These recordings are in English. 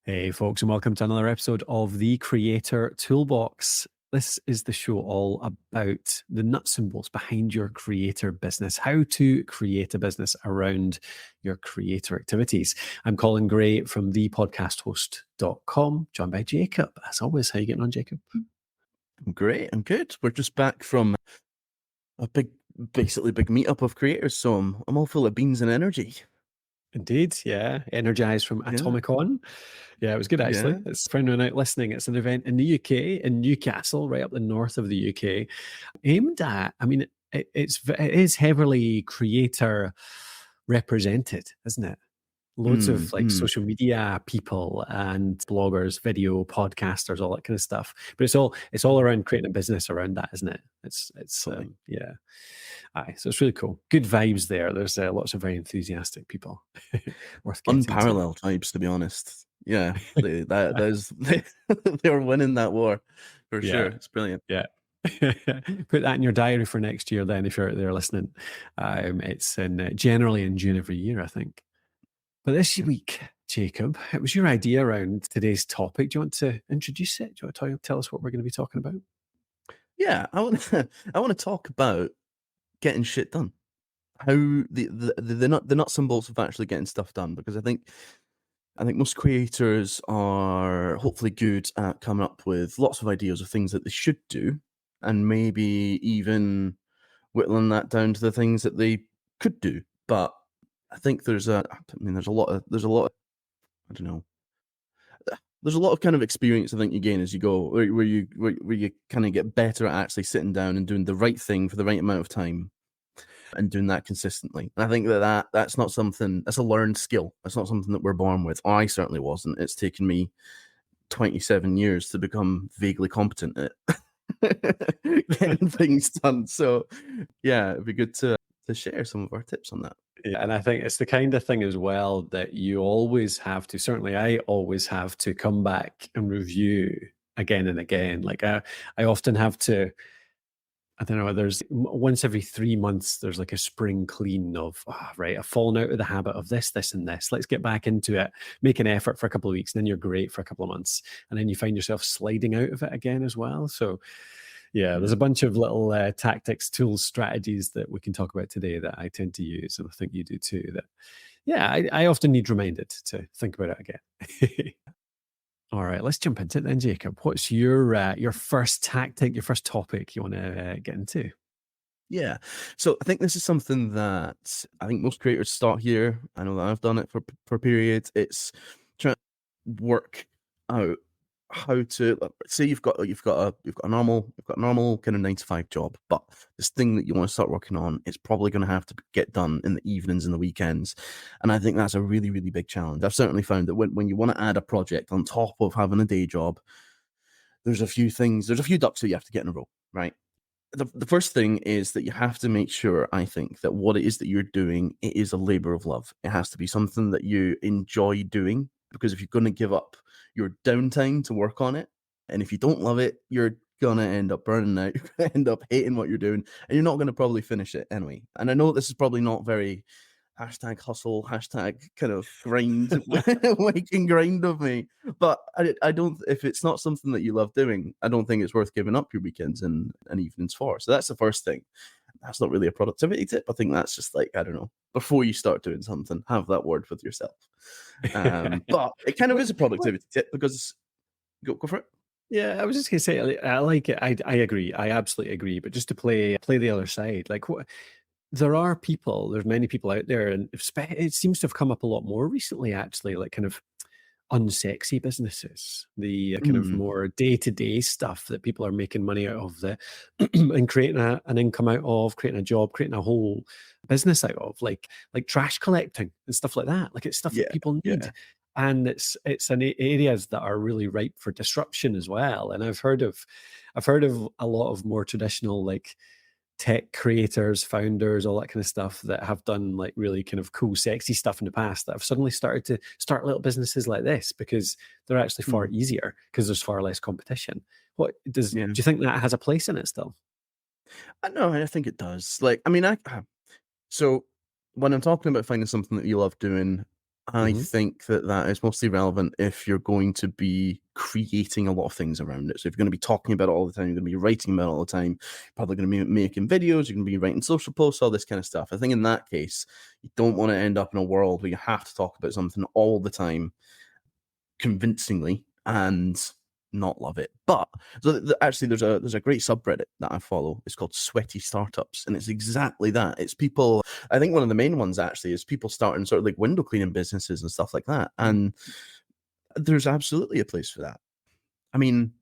Hey, folks, and welcome to another episode of the Creator Toolbox. This is the show all about the nuts and bolts behind your creator business, how to create a business around your creator activities. I'm Colin Gray from thepodcasthost.com, joined by Jacob. As always, how you getting on, Jacob? I'm great. I'm good. We're just back from a basically big meetup of creators, so I'm all full of beans and energy. Indeed, yeah. Energized from Yeah, Atomic On. Yeah, it was good actually. yeah. It's for anyone out listening. It's an event in the UK, in Newcastle, right up the north of the UK, aimed at, I mean, it is heavily creator represented, isn't it? Loads Mm, of like mm, social media people and bloggers, video podcasters, all that kind of stuff. But it's all mm, around creating a business around that, isn't it? It's totally. yeah. Aye, so it's really cool. Good vibes there. There's lots of very enthusiastic people. Worth getting to. Unparalleled vibes, to be honest. Yeah, they were winning that war for sure. Yeah, It's brilliant. yeah. Put that in your diary for next year then if you're out there listening. It's generally in June every year, I think. But this Yeah, week, Jacob, it was your idea around today's topic. Do you want to introduce it? Do you want to tell us what we're going to be talking about? yeah. I want I want to talk about getting shit done. How the nuts and bolts of actually getting stuff done, because I think most creators are hopefully good at coming up with lots of ideas of things that they should do, and maybe even whittling that down to the things that they could do. But I think there's a lot of, I don't know, there's a lot of kind of experience I think you gain as you go, where you kind of get better at actually sitting down and doing the right thing for the right amount of time and doing that consistently. And I think that's not something that's a learned skill. That's not something that we're born with. I certainly wasn't. It's taken me 27 years to become vaguely competent at getting things done. So yeah, it'd be good to share some of our tips on that. Yeah, and I think it's the kind of thing as well that you always have to, certainly I always have to come back and review again and again. Like I often have to, I don't know, once every 3 months, there's like a spring clean of, right, I've fallen out of the habit of this, this, and this. Let's get back into it, make an effort for a couple of weeks, and then you're great for a couple of months. And then you find yourself sliding out of it again as well. So, yeah, there's Yeah. a bunch of little tactics, tools, strategies that we can talk about today that I tend to use. And I think you do too. That, yeah, I often need reminded to think about it again. All right, let's jump into it then, Jacob. What's your first tactic, your first topic you want to get into? Yeah. So I think this is something that I think most creators start here. I know that I've done it for periods. It's trying to work out how to say you've got a normal kind of 9 to 5 job, but this thing that you want to start working on is probably going to have to get done in the evenings and the weekends. And I think that's a really, really big challenge. I've certainly found that when you want to add a project on top of having a day job, there's a few ducks that you have to get in a row, right? The first thing is that you have to make sure, I think, that what it is that you're doing, it is a labor of love. It has to be something that you enjoy doing, because if you're going to give up your downtime to work on it, and if you don't love it, you're going to end up burning out, you're going to end up hating what you're doing, and you're not going to probably finish it anyway. And I know this is probably not very hashtag hustle, hashtag kind of grind, wake and grind of me. But I don't, if it's not something that you love doing, I don't think it's worth giving up your weekends and evenings for. So that's the first thing. That's not really a productivity tip. I think that's just like, I don't know, before you start doing something, have that word with yourself. But it kind of what, is a what, productivity tip because go for it. yeah, I was just gonna say, I like it. I agree. I absolutely agree. But just to play the other side, like what there's many people out there, and it seems to have come up a lot more recently, actually, like kind of unsexy businesses, the kind of Mm, more day-to-day stuff that people are making money out of, the and creating an income out of, creating a job, creating a whole business out of, like trash collecting and stuff like that. Like it's stuff that yeah, people need. yeah. And it's an areas that are really ripe for disruption as well. And I've heard of a lot of more traditional like tech creators, founders, all that kind of stuff that have done like really kind of cool, sexy stuff in the past that have suddenly started to start little businesses like this because they're actually far Mm, easier because there's far less competition. Do yeah. you think that has a place in it still? I know, I think it does. Like, I mean, so when I'm talking about finding something that you love doing, I Hmm. think that that is mostly relevant if you're going to be creating a lot of things around it. So if you're going to be talking about it all the time, you're going to be writing about it all the time, you're probably going to be making videos, you're going to be writing social posts, all this kind of stuff. I think in that case, you don't want to end up in a world where you have to talk about something all the time convincingly and not love it. But so actually, there's a great subreddit that I follow. It's called Sweaty Startups, and it's exactly that. It's people. I think one of the main ones actually is people starting sort of like window cleaning businesses and stuff like that. And there's absolutely a place for that. I mean,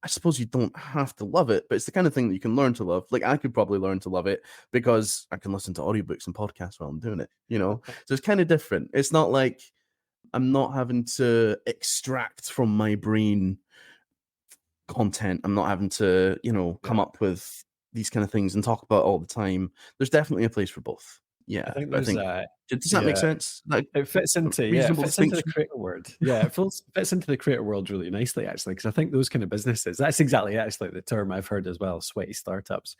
I suppose you don't have to love it, but it's the kind of thing that you can learn to love. Like I could probably learn to love it because I can listen to audiobooks and podcasts while I'm doing it, you know? So it's kind of different. It's not like I'm not having to extract from my brain content. I'm not having to, come Yeah. up with these kind of things and talk about it all the time. There's definitely a place for both. I Yeah. think I there's think a does that make yeah. sense? Like It fits into it reasonable fits into the distinction? creator world. Yeah, fits into the creator world really nicely actually, because I think those kind of businesses, that's exactly actually the term I've heard as well, sweaty startups,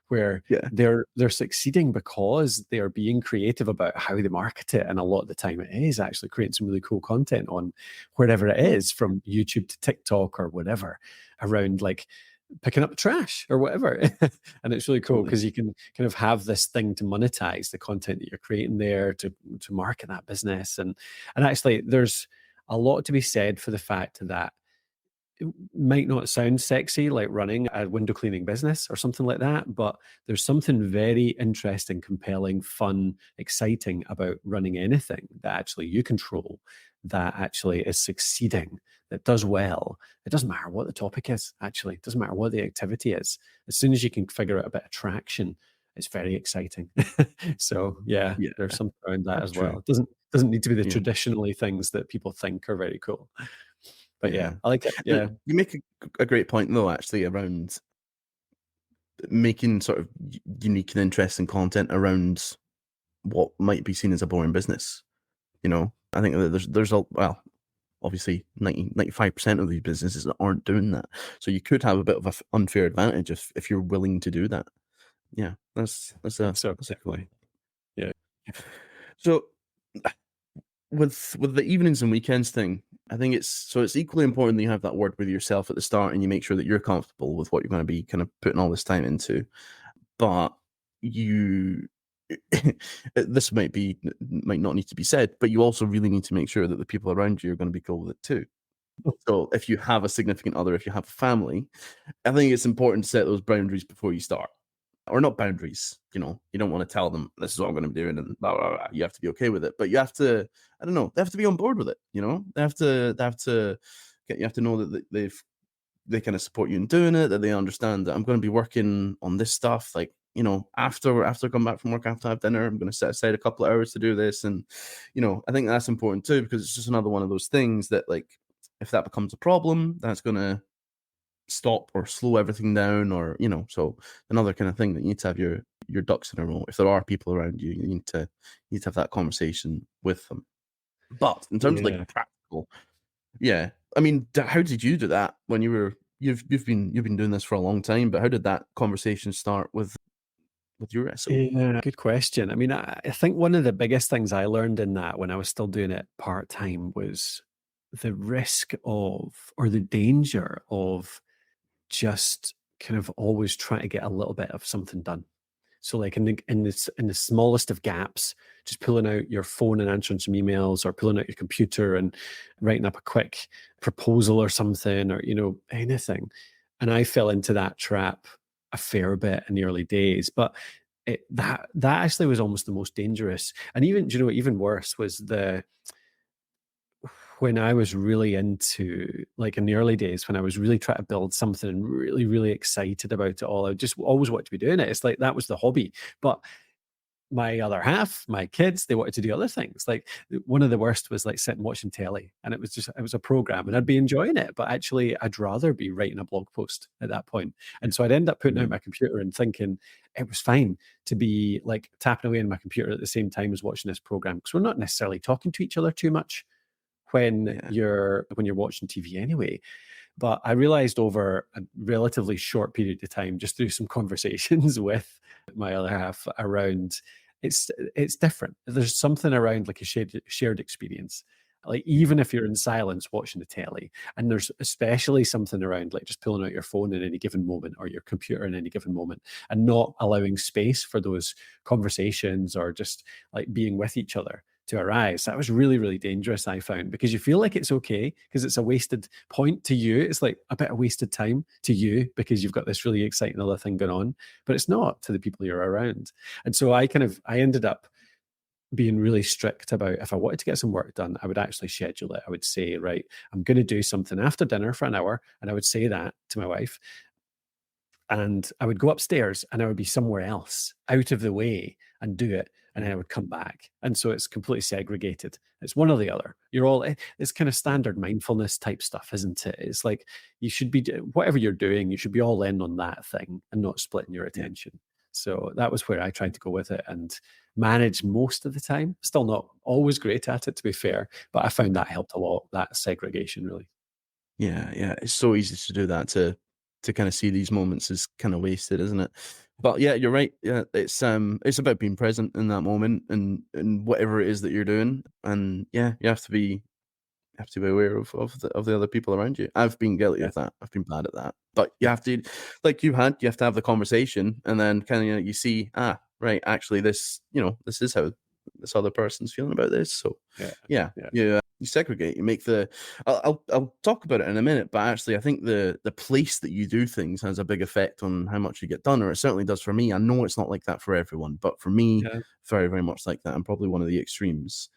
where Yeah. they're succeeding because they are being creative about how they market it, and a lot of the time it is actually creating some really cool content on wherever it Yeah. is, from YouTube to TikTok or whatever, around like picking up trash or whatever. And it's really cool Totally. because you can kind of have this thing to monetize the content that you're creating there, to market that business. And actually there's a lot to be said for the fact that it might not sound sexy like running a window cleaning business or something like that, but there's something very interesting, compelling, fun, exciting about running anything that actually you control, that actually is succeeding, that does well. It doesn't matter what the topic is, actually. It doesn't matter what the activity is. As soon as you can figure out a bit of traction, it's very exciting. So yeah, Yeah. there's something around that That's as true. well. It doesn't need to be the Yeah. traditionally things that people think are very cool. But yeah, Yeah. I like it. No, Yeah. you make a great point though, actually, around making sort of unique and interesting content around what might be seen as a boring business. I think that there's a well, obviously 95% of these businesses that aren't doing that. So you could have a bit of an unfair advantage if you're willing to do that. Yeah, that's Think a so, that's a cool one. definitely. Yeah. So with the evenings and weekends thing, I think it's equally important that you have that word with yourself at the start and you make sure that you're comfortable with what you're going to be kind of putting all this time into. But you this might not need to be said, but you also really need to make sure that the people around you are going to be cool with it too. So if you have a significant other, if you have a family, I think it's important to set those boundaries before you start. Or not boundaries, you don't want to tell them this is what I'm going to be doing and blah, blah, blah. You have to be okay with it, but you have to, I don't know, they have to be on board with it, you have to know that they kind of support you in doing it, that they understand that I'm going to be working on this stuff. Like, after I come back from work, after I have dinner, I'm going to set aside a couple of hours to do this. And, I think that's important too, because it's just another one of those things that, like, if that becomes a problem, that's going to stop or slow everything down, or, so another kind of thing that you need to have your ducks in a row. If there are people around you, you need to have that conversation with them. But in terms of like Yeah. practical, yeah. I mean, how did you do that when you've been doing this for a long time? But how did that conversation start with your SO? Yeah, good question. I mean, I think one of the biggest things I learned in that when I was still doing it part-time was the risk of, or the danger of, just kind of always trying to get a little bit of something done. So like in the smallest of gaps, just pulling out your phone and answering some emails, or pulling out your computer and writing up a quick proposal or something, or anything. And I fell into that trap a fair bit in the early days, but that actually was almost the most dangerous. And even, even worse was the when I was really into, like in the early days, when I was really trying to build something and really, really excited about it all, I just always wanted to be doing it. It's like that was the hobby. But my other half, my kids, they wanted to do other things. Like one of the worst was like sitting watching telly, and it was a program, and I'd be enjoying it, but actually I'd rather be writing a blog post at that point. And so I'd end up putting out Mm, my computer and thinking it was fine to be like tapping away on my computer at the same time as watching this program, because we're not necessarily talking to each other too much when yeah, you're watching TV anyway. But I realized over a relatively short period of time, just through some conversations with my other half around it's different. There's something around like a shared experience. Like even if you're in silence watching the telly, and there's especially something around like just pulling out your phone in any given moment or your computer in any given moment and not allowing space for those conversations or just like being with each other to arise. That was really, really dangerous, I found, because you feel like it's okay because it's a wasted point to you. It's like a bit of wasted time to you because you've got this really exciting other thing going on, but it's not to the people you're around. And so I ended up being really strict about if I wanted to get some work done, I would actually schedule it. I would say, right, I'm going to do something after dinner for an hour. And I would say that to my wife. And I would go upstairs and I would be somewhere else out of the way and do it. And then I would come back. And so it's completely segregated. It's one or the other. It's kind of standard mindfulness type stuff, isn't it? It's like you should be, whatever you're doing, you should be all in on that thing and not splitting your attention. So that was where I tried to go with it and manage most of the time. Still not always great at it, to be fair, but I found that helped a lot, that segregation, really. Yeah, it's so easy to do that, to kind of see these moments as kind of wasted, isn't it? But yeah, you're right. Yeah, it's about being present in that moment and whatever it is that you're doing. And yeah, you have to be aware of the other people around you. I've been guilty Yeah. of that. I've been bad at that. But you have to, like you have to have the conversation, and then kind of you see, right, actually, this is how this other person's feeling about this. So Yeah. yeah, Yeah. you segregate. You make the. I'll talk about it in a minute, but actually, I think the place that you do things has a big effect on how much you get done, or it certainly does for me. I know it's not like that for everyone, but for me, Yeah. very very much like that. I'm probably one of the extremes.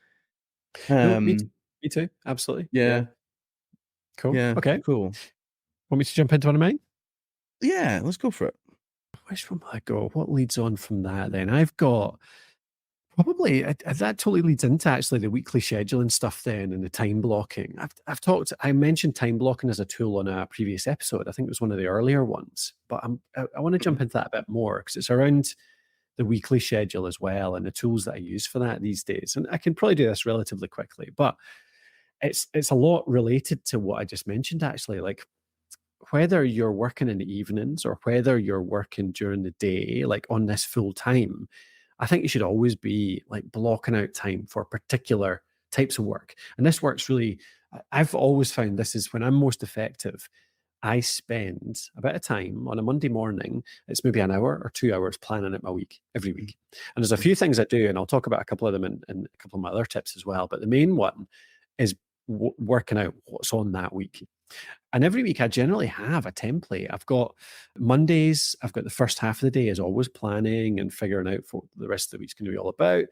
No, me too. Um, Me too. Absolutely. Yeah. yeah, Cool. yeah, Okay. cool. Want me to jump into one of mine? Yeah, let's go for it. Which one will I go? What leads on from that then? I've got probably that totally leads into actually the weekly scheduling stuff then and the time blocking. I mentioned time blocking as a tool on a previous episode. I think it was one of the earlier ones, but I want to jump into that a bit more because it's around the weekly schedule as well and the tools that I use for that these days. And I can probably do this relatively quickly, but it's a lot related to what I just mentioned actually. Like whether you're working in the evenings or whether you're working during the day, like on this full time, I think you should always be like blocking out time for particular types of work. And this works really, I've always found this is when I'm most effective. I spend a bit of time on a Monday morning. It's maybe an hour or 2 hours planning out my week every week. And there's a few things I do, and I'll talk about a couple of them in a couple of my other tips as well. But the main one is working out what's on that week. And every week I generally have a template. I've got Mondays, I've got the first half of the day is always planning and figuring out what the rest of the week's going to be all about.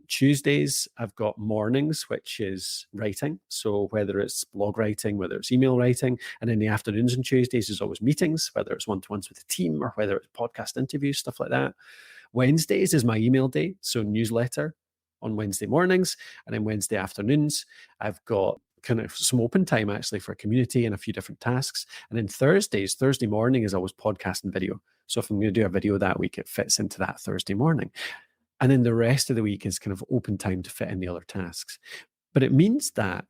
Tuesdays, I've got mornings, which is writing. So whether it's blog writing, whether it's email writing, and in the afternoons and Tuesdays is always meetings, whether it's one-to-ones with the team or whether it's podcast interviews, stuff like that. Wednesdays is my email day, so newsletter on Wednesday mornings, and then Wednesday afternoons, I've got kind of some open time actually for community and a few different tasks. And then Thursday morning is always podcast and video. So if I'm going to do a video that week, it fits into that Thursday morning. And then the rest of the week is kind of open time to fit in the other tasks. But it means that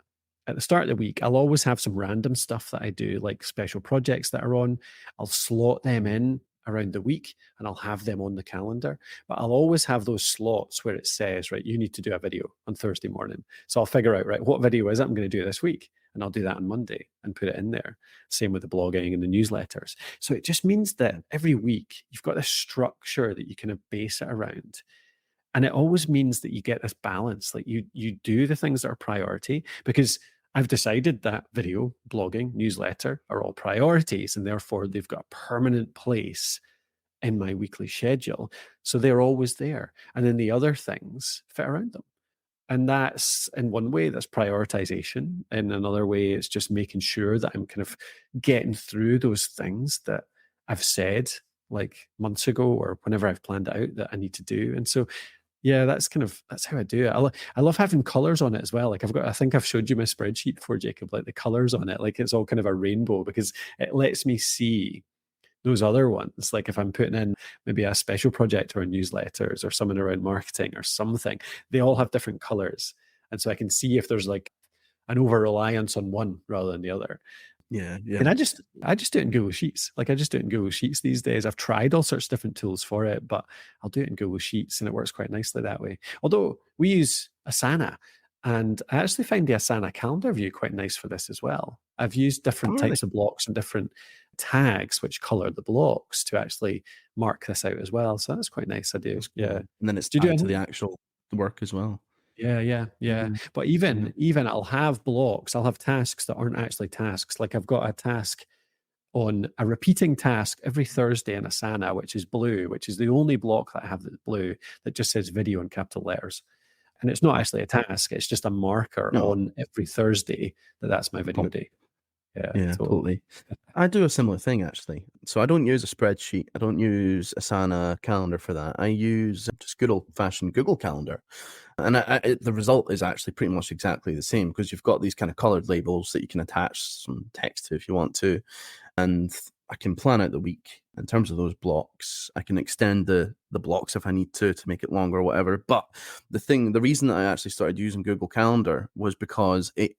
at the start of the week, I'll always have some random stuff that I do, like special projects that are on. I'll slot them in around the week and I'll have them on the calendar. But I'll always have those slots where it says, right, you need to do a video on Thursday morning. So I'll figure out, right, what video is it I'm going to do this week? And I'll do that on Monday and put it in there. Same with the blogging and the newsletters. So it just means that every week you've got this structure that you kind of base it around. And it always means that you get this balance. Like you do the things that are priority because I've decided that video, blogging, newsletter are all priorities, and therefore they've got a permanent place in my weekly schedule. So they're always there. And then the other things fit around them. And that's in one way, that's prioritization. In another way, it's just making sure that I'm kind of getting through those things that I've said like months ago or whenever I've planned it out that I need to do. And so yeah, that's how I do it. I love having colors on it as well. Like I think I've showed you my spreadsheet before, Jacob, like the colors on it, like it's all kind of a rainbow because it lets me see those other ones. Like if I'm putting in maybe a special project or newsletters or something around marketing or something, they all have different colors. And so I can see if there's like an over reliance on one rather than the other. Yeah, And yeah. I just do it in Google Sheets. Like, I just do it in Google Sheets these days. I've tried all sorts of different tools for it, but I'll do it in Google Sheets, and it works quite nicely that way. Although we use Asana, and I actually find the Asana calendar view quite nice for this as well. I've used different Oh, really? types of blocks and different tags which color the blocks to actually mark this out as well. So that's quite nice. I do. That's Yeah. cool. And then it's Do you do tied to the anything? actual work as well. Yeah, yeah, yeah. Yeah, But yeah. even I'll have blocks. I'll have tasks that aren't actually tasks. Like, I've got a task on a repeating task every Thursday in Asana, which is blue, which is the only block that I have that's blue, that just says video in capital letters. And it's not actually a task, it's just a marker No, on every Thursday that that's my video pump. day. Yeah, Yeah, totally. totally. I do a similar thing actually. So I don't use a spreadsheet. I don't use Asana Calendar for that. I use just good old fashioned Google Calendar. And the result is actually pretty much exactly the same because you've got these kind of colored labels that you can attach some text to if you want to. And I can plan out the week in terms of those blocks. I can extend the blocks if I need to make it longer or whatever. But the reason that I actually started using Google Calendar was because it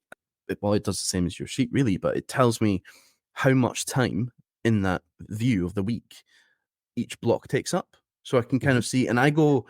does the same as your sheet really, but it tells me how much time in that view of the week each block takes up. So I can kind Mhm. of see, and I go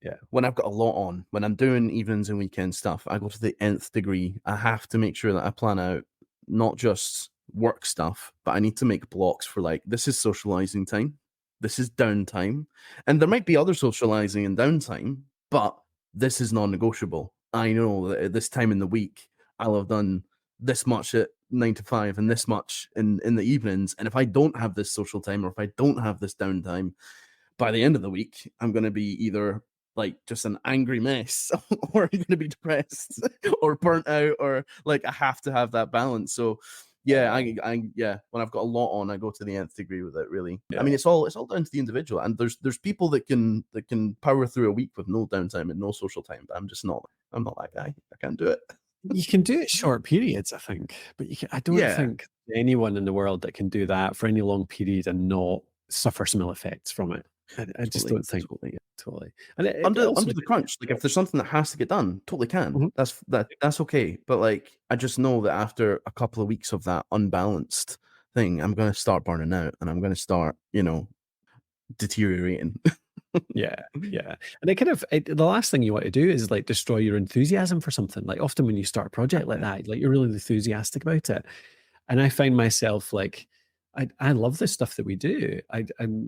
Yeah. when I've got a lot on, when I'm doing evenings and weekend stuff, I go to the nth degree. I have to make sure that I plan out not just work stuff, but I need to make blocks for like, this is socializing time, this is downtime. And there might be other socializing and downtime, but this is non negotiable. I know that at this time in the week, I'll have done this much at 9 to 5 and this much in the evenings. And if I don't have this social time or if I don't have this downtime, by the end of the week, I'm going to be either like just an angry mess or I'm going to be depressed or burnt out or like I have to have that balance. So yeah, Yeah. yeah, when I've got a lot on, I go to the nth degree with it really. I Yeah. mean it's all down to the individual. And there's people that can power through a week with no downtime and no social time, but I'm not that guy. I can't do it. You can do it short periods, I think, but I don't Yeah, think anyone in the world that can do that for any long period and not suffer some ill effects from it. I just totally, don't think. totally. Totally. And it Under also under the depends crunch, like if there's something that has to get done, totally can. on. That's okay. But like I just know that after a couple of weeks of that unbalanced thing, I'm gonna start burning out and I'm gonna start, deteriorating. Yeah, yeah. And it kind of the last thing you want to do is like destroy your enthusiasm for something. Like, often when you start a project like Yeah. that, like, you're really enthusiastic about it. And I find myself like, I love the stuff that we do. I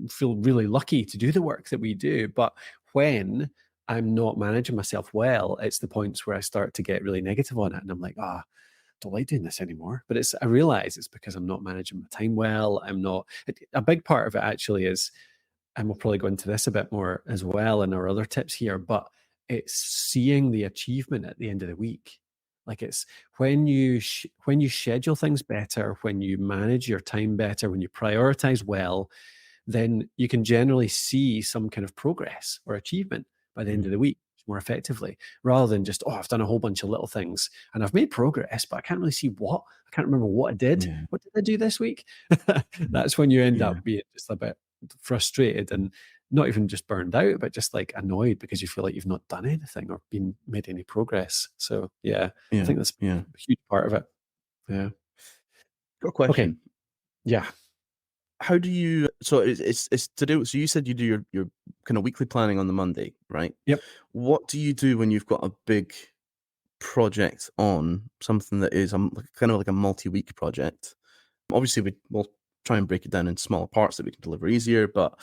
feel really lucky to do the work that we do. But when I'm not managing myself well, it's the points where I start to get really negative on it. And I'm like, ah, don't like doing this anymore. But I realize it's because I'm not managing my time well. I'm not, a big part of it actually is, and we'll probably go into this a bit more as well in our other tips here, but it's seeing the achievement at the end of the week. Like, it's when when you schedule things better, when you manage your time better, when you prioritize well, then you can generally see some kind of progress or achievement by the end of Mhm. the week more effectively, rather than just, oh, I've done a whole bunch of little things and I've made progress, but I can't really see what. I can't remember what I did. Yeah. What did I do this week? That's when you end Yeah. up being just a bit frustrated and not even just burned out, but just like annoyed because you feel like you've not done anything or been made any progress. So yeah, I Yeah. think that's Yeah. a huge part of it. Yeah. Got a Okay. question. Yeah. How do you so it's to do so you said you do your kind of weekly planning on the Monday, right? Yep. What do you do when you've got a big project on, something that is like, kind of like a multi-week project? Obviously, we'll try and break it down in smaller parts that we can deliver easier. But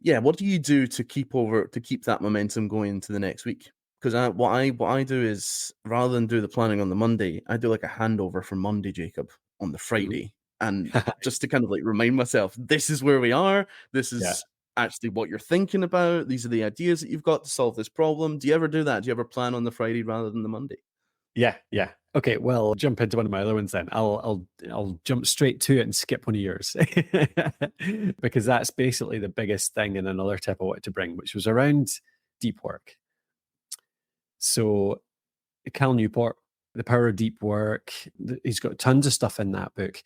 yeah, what do you do to keep that momentum going into the next week? Because what I do is rather than do the planning on the Monday, I do like a handover for Monday, Jacob, on the Ooh. Friday, and just to kind of like remind myself, this is where we are. This Yeah. is actually what you're thinking about. These are the ideas that you've got to solve this problem. Do you ever do that? Do you ever plan on the Friday rather than the Monday? Yeah, yeah. Okay, well, I'll jump into one of my other ones then. I'll jump straight to it and skip one of yours because that's basically the biggest thing in another tip I wanted to bring, which was around deep work. So Cal Newport, The Power of Deep Work, he's got tons of stuff in that book.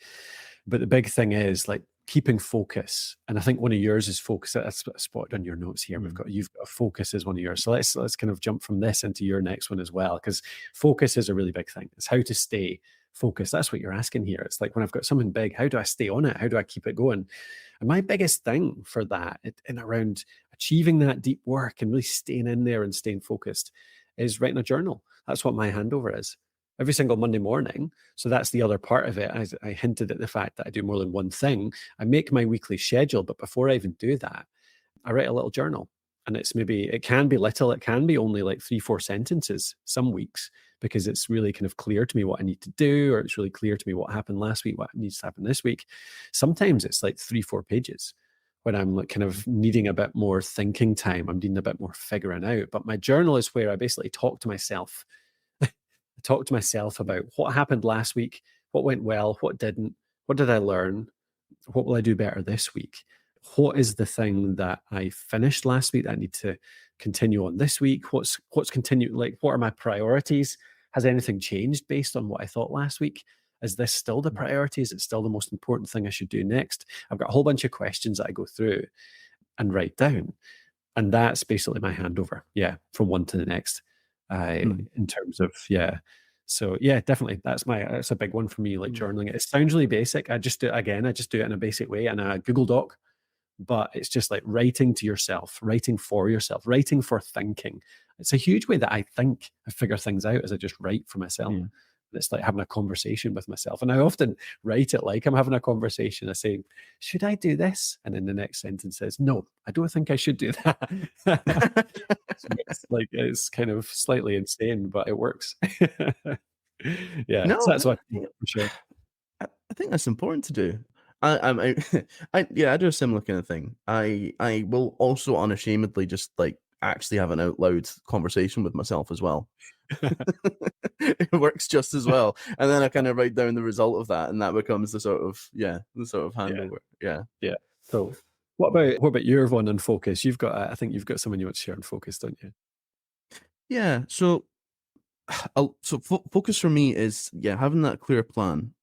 But the big thing is like keeping focus. And I think one of yours is focus. That's spotted on your notes here. Mm. You've got focus as one of yours. So let's kind of jump from this into your next one as well, because focus is a really big thing. It's how to stay focus. That's what you're asking here. It's like when I've got something big, how do I stay on it? How do I keep it going? And my biggest thing for that and around achieving that deep work and really staying in there and staying focused is writing a journal. That's what my handover is every single Monday morning. So that's the other part of it. I hinted at the fact that I do more than one thing. I make my weekly schedule, but before I even do that, I write a little journal. And it can be little, it can be only like 3-4 sentences some weeks, because it's really kind of clear to me what I need to do, or it's really clear to me what happened last week, what needs to happen this week. Sometimes it's like 3-4 pages when I'm like kind of needing a bit more thinking time. I'm needing a bit more figuring out. But my journal is where I basically talk to myself. I talk to myself about what happened last week, what went well, what didn't, what did I learn, what will I do better this week? What is the thing that I finished last week that I need to continue on this week? What's continued? Like, what are my priorities? Has anything changed based on what I thought last week? Is this still the priority? Is it still the most important thing I should do next? I've got a whole bunch of questions that I go through and write down. And that's basically my handover. Yeah. From one to the next. In terms of, yeah. So yeah, definitely. That's a big one for me, like journaling. It sounds really basic. I just do it in a basic way in a Google Doc. But it's just like writing to yourself, writing for yourself, writing for thinking. It's a huge way that I think. I figure things out as I just write for myself. Yeah. It's like having a conversation with myself. And I often write it like I'm having a conversation. I say, should I do this? And then the next sentence says, no, I don't think I should do that. So it's kind of slightly insane, but it works. Yeah, so No, that's what I think for sure. I think that's important to do. I do a similar kind of thing. I will also unashamedly just like actually have an out loud conversation with myself as well. It works just as well, and then I kind of write down the result of that, and that becomes the sort of handover. Yeah. Yeah. So what about your one on focus? I think you've got someone you want to share on focus, don't you? Yeah. So focus for me is having that clear plan.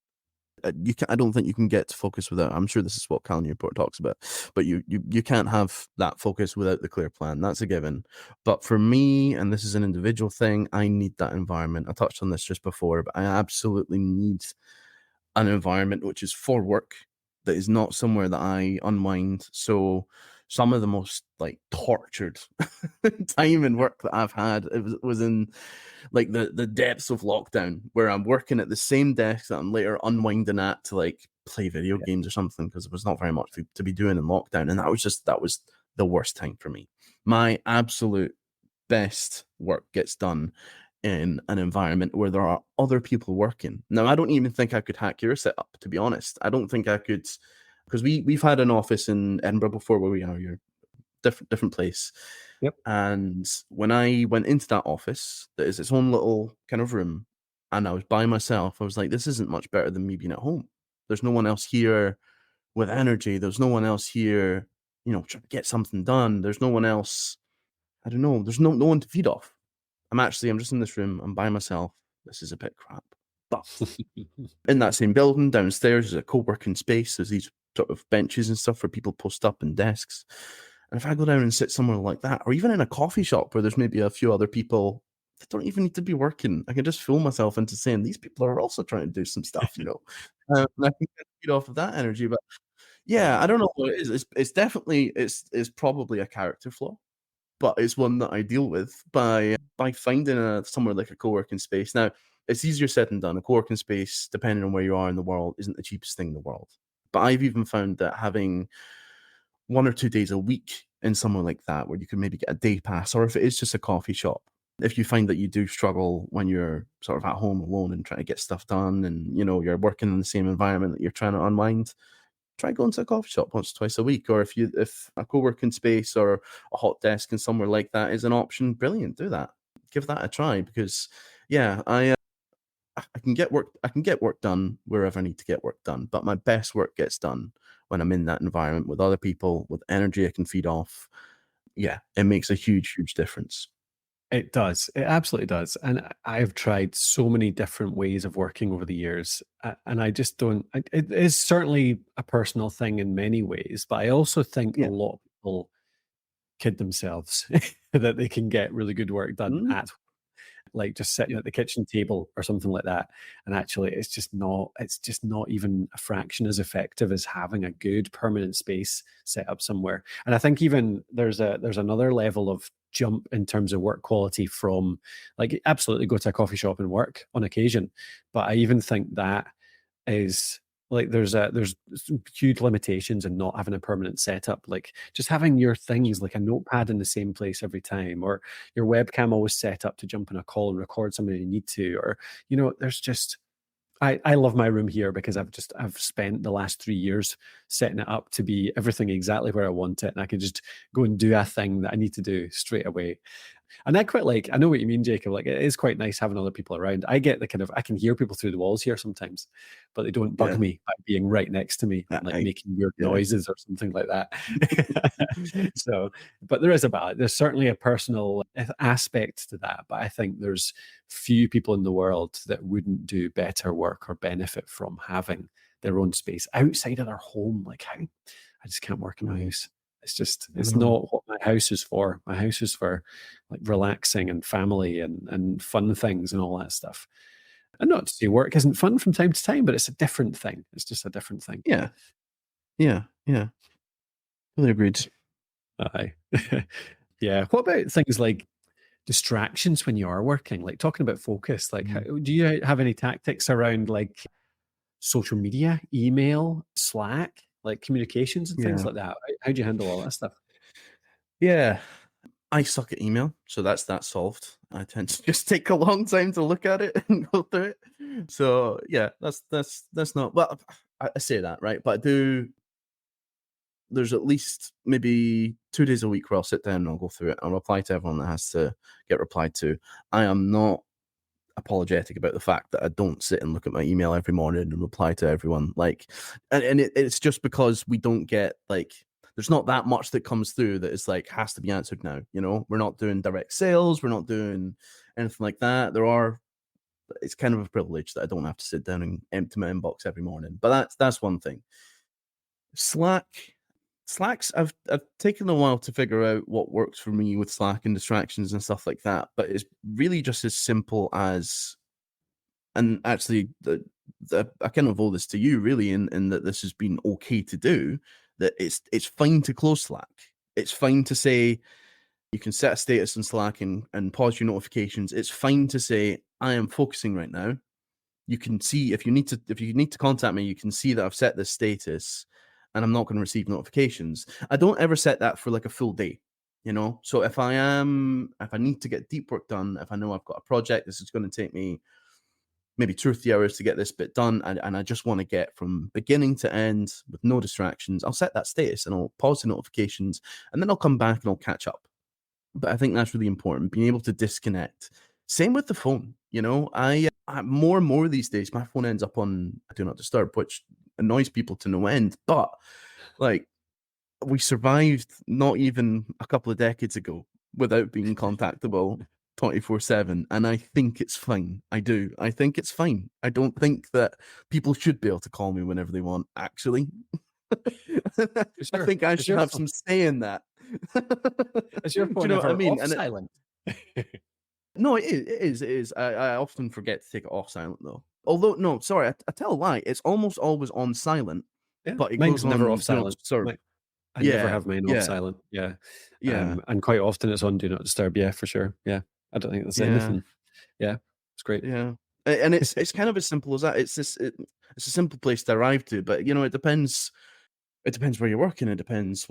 I don't think you can get to focus without. I'm sure this is what Colin Report talks about, but you can't have that focus without the clear plan. That's a given. But for me, and this is an individual thing, I need that environment. I touched on this just before, but I absolutely need an environment which is for work, that is not somewhere that I unwind. So some of the most like tortured time in work that I've had was in like the depths of lockdown, where I'm working at the same desk that I'm later unwinding at to like play video games or something, because there was not very much to be doing in lockdown. And that was the worst time for me. My absolute best work gets done in an environment where there are other people working. Now, I don't even think I could hack your setup, to be honest. I don't think I could, because we've had an office in Edinburgh before where we are. You're different place. Yep. And when I went into that office, that is its own little kind of room, and I was by myself, I was like, this isn't much better than me being at home. There's no one else here with energy. There's no one else here, trying to get something done. There's no one else. I don't know. There's no one to feed off. I'm just in this room. I'm by myself. This is a bit crap. But in that same building, downstairs is a co-working space. There's these sort of benches and stuff where people post up and desks. And if I go down and sit somewhere like that, or even in a coffee shop where there's maybe a few other people that don't even need to be working, I can just fool myself into saying these people are also trying to do some stuff, and I can get off of that energy. But yeah, I don't know what it is. It's definitely it's probably a character flaw, but it's one that I deal with by finding somewhere like a co-working space. Now, it's easier said than done. A co-working space, depending on where you are in the world, isn't the cheapest thing in the world. But I've even found that having 1 or 2 days a week in somewhere like that, where you can maybe get a day pass, or if it is just a coffee shop, if you find that you do struggle when you're sort of at home alone and trying to get stuff done, and you're working in the same environment that you're trying to unwind, try going to a coffee shop once or twice a week. Or if a co-working space or a hot desk in somewhere like that is an option, brilliant, do that. Give that a try, because I can get work done wherever I need to get work done, but my best work gets done when I'm in that environment with other people, with energy I can feed off. Yeah, it makes a huge difference. It does. It absolutely does. And I've tried so many different ways of working over the years, and I just don't. It is certainly a personal thing in many ways, but I also think a Yeah. lot of people kid themselves that they can get really good work done Mhm. at like just sitting at the kitchen table or something like that. And actually, it's just not even a fraction as effective as having a good permanent space set up somewhere. And I think even there's another level of jump in terms of work quality from, like, absolutely go to a coffee shop and work on occasion, but I even think that is, like, there's some huge limitations in not having a permanent setup. Like, just having your things, like a notepad in the same place every time, or your webcam always set up to jump on a call and record somebody you need to, or, there's just, I love my room here because I've spent the last 3 years setting it up to be everything exactly where I want it, and I can just go and do a thing that I need to do straight away. And I quite like, I know what you mean, Jacob. Like, it is quite nice having other people around. I get the kind of, I can hear people through the walls here sometimes, but they don't bug Yeah. me by being right next to me and like making weird Yeah. noises or something like that. So, but there is a balance. There's certainly a personal aspect to that, but I think there's few people in the world that wouldn't do better work or benefit from having their own space outside of their home. Like, how I just can't work in my Mm, house. I It's know. not what my house is for. My house is for, like, relaxing and family and fun things and all that stuff. And not to say work isn't fun from time to time, but it's a different thing. It's just a different thing. Yeah. Yeah. Yeah. Really agreed. Aye. Yeah. What about things like distractions when you are working? Like, talking about focus, like, Mm. do you have any tactics around, like, social media, email, Slack, like communications and things Yeah. like that? How do you handle all that stuff? Yeah. I suck at email, so that's that solved. I tend to just take a long time to look at it and go through it. So yeah, that's not well. I say that right, but I do. There's at least maybe 2 days a week where I'll sit down and I'll go through it. I'll reply to everyone that has to get replied to. I am not apologetic about the fact that I don't sit and look at my email every morning and reply to everyone. Like, and it's just because we don't get, like, there's not that much that comes through that is like has to be answered now. We're not doing direct sales, we're not doing anything like that. It's kind of a privilege that I don't have to sit down and empty my inbox every morning. But that's one thing. Slack. Slack's I've taken a while to figure out what works for me with Slack and distractions and stuff like that, but it's really just as simple as, and actually I kind of owe this to you really in that this has been okay to do, that it's fine to close Slack. It's fine to say you can set a status in Slack and pause your notifications. It's fine to say I am focusing right now. You can see if you need to contact me, you can see that I've set this status and I'm not going to receive notifications. I don't ever set that for like a full day, So if I need to get deep work done, if I know I've got a project, this is going to take me maybe 2 or 3 hours to get this bit done, and I just want to get from beginning to end with no distractions, I'll set that status and I'll pause the notifications, and then I'll come back and I'll catch up. But I think that's really important, being able to disconnect. Same with the phone. I more and more these days, my phone ends up on Do Not Disturb, which annoys people to no end. But like, we survived not even a couple of decades ago without being contactable 24/7, and I think it's fine. I do. I think it's fine. I don't think that people should be able to call me whenever they want, actually. I Sure. think I should have some say in that. Is your Do you phone know what I ever mean? off silent? No, it is. I often forget to take it off silent though. Although, no, sorry, I tell a lie. It's almost always on silent, Yeah, but it mine's goes never off on Do Not silent. Disturb. I never Yeah, have mine off yeah, silent. Yeah. yeah, And quite often it's on Do Not Disturb. Yeah, for sure. Yeah. I don't think there's yeah, anything. Yeah. It's great. yeah. And it's kind of as simple as that. It's a simple place to arrive to, but it depends. It depends where you're working. It depends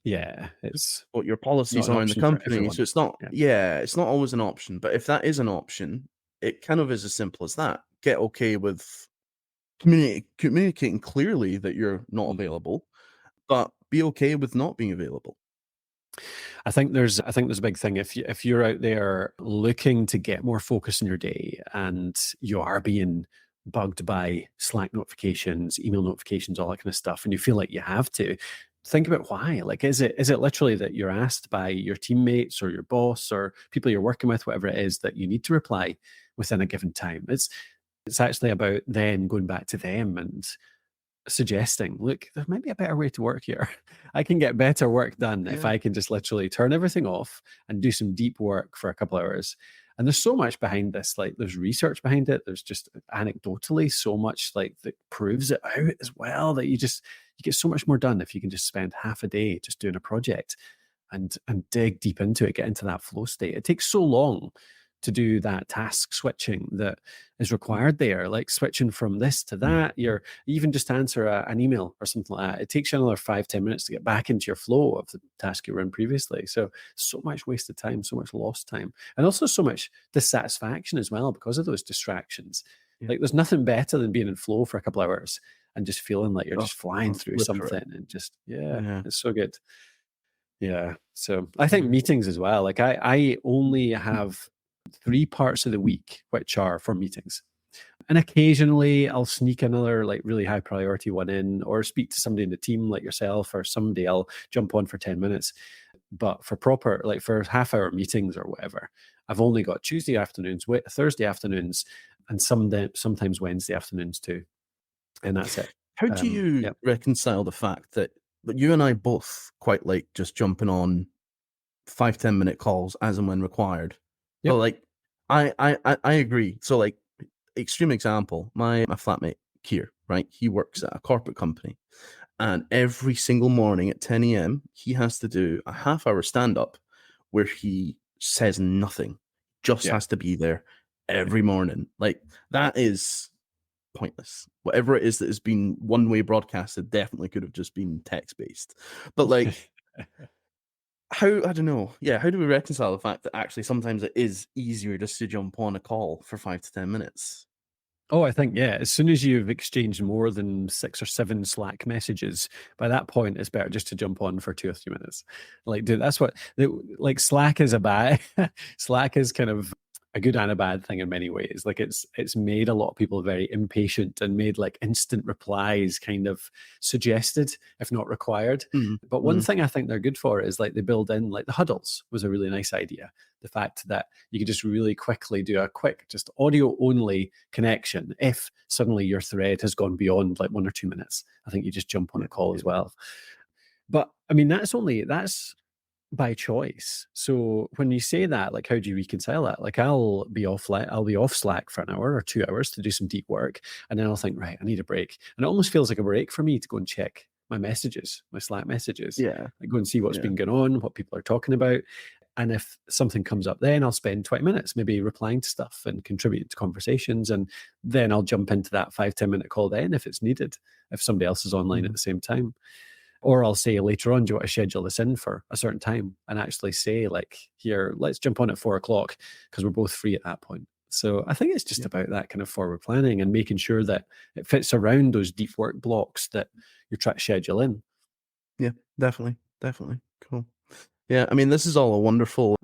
Yeah. It's what your not policies an are in the option for company. everyone. So it's not, Yeah. yeah, it's not always an option. But if that is an option, it kind of is as simple as that. Get okay with communicating clearly that you're not Mhm. available, but be okay with not being available. I think there's a big thing if you're out there looking to get more focus in your day and you are being bugged by Slack notifications, email notifications, all that kind of stuff, and you feel like you have to think about why. Like, is it literally that you're asked by your teammates or your boss or people you're working with, whatever it is, that you need to reply within a given time? It's actually about then going back to them and suggesting, look, there might be a better way to work here. I can get better work done if Yeah. I can just literally turn everything off and do some deep work for a couple hours. And there's so much behind this. Like there's research behind it. There's just anecdotally so much like that proves it out as well, that you get so much more done if you can just spend half a day just doing a project and dig deep into it, get into that flow state. It takes so long to do that task switching that is required there, like switching from this to Mm. that. You're even just answer an email or something like that. It takes you another 5-10 minutes to get back into your flow of the task you were in previously. So much wasted time, so much lost time, and also so much dissatisfaction as well because of those distractions. Yeah. Like there's nothing better than being in flow for a couple hours and just feeling like you're Oh, just flying through literally. something and just, yeah, Yeah. it's so good. Yeah. So I think Yeah. meetings as well. Like I only have 3 parts of the week which are for meetings. And occasionally I'll sneak another like really high priority one in or speak to somebody in the team like yourself or somebody I'll jump on for 10 minutes. But for proper, like for half-hour meetings or whatever, I've only got Tuesday afternoons, Thursday afternoons, and sometimes Wednesday afternoons too. And that's it. How do you Yeah. reconcile the fact that you and I both quite like just jumping on 5-10 minute calls as and when required? But Yep. like, I agree. So like, extreme example, my flatmate Kier, right? He works at a corporate company, and every single morning at 10 a.m. he has to do a half-hour stand-up where he says nothing, just Yeah. has to be there every morning. Like that is pointless. Whatever it is that has been one-way broadcasted definitely could have just been text-based. But like, how, I don't know. Yeah, how do we reconcile the fact that actually sometimes it is easier just to jump on a call for 5 to 10 minutes? Oh, I think, yeah, as soon as you've exchanged more than 6 or 7 Slack messages, by that point, it's better just to jump on for 2 or 3 minutes. Like, dude, that's what like, Slack is a bad Slack is kind of a good and a bad thing in many ways. Like, it's made a lot of people very impatient and made, like, instant replies kind of suggested, if not required. Mhm, But one mhm. thing I think they're good for is, like, they build in, like, the huddles was a really nice idea. The fact that you could just really quickly do a quick, just audio only connection if suddenly your thread has gone beyond like 1 or 2 minutes. I think you just jump on Yeah, a call yeah, as well. But I mean, that's by choice. So when you say that, like, how do you reconcile that? Like, I'll be off Slack for an hour or 2 hours to do some deep work, and then I'll think, right, I need a break, and it almost feels like a break for me to go and check my messages, my Slack messages, yeah, like go and see what's yeah. been going on, what people are talking about, and if something comes up, then I'll spend 20 minutes maybe replying to stuff and contributing to conversations, and then I'll jump into that 5-10 minute call then if it's needed, if somebody else is online at Mhm. the same time. Or I'll say later on, do you want to schedule this in for a certain time? And actually say, like, here, let's jump on at 4 o'clock because we're both free at that point. So I think it's just Yeah, about that kind of forward planning and making sure that it fits around those deep work blocks that you're trying to schedule in. yeah, definitely, definitely. Cool. Yeah, I mean, this is all a wonderful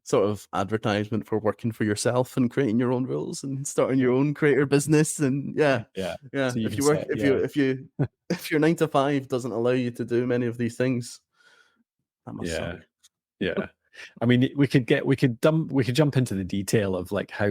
sort of advertisement for working for yourself and creating your own rules and starting your Yep. own creator business. And yeah, Yeah. yeah. So you If can you work, set, yeah. if your 9 to 5 doesn't allow you to do many of these things, that must Yeah. suck. Yeah. I mean, we could jump into the detail of like how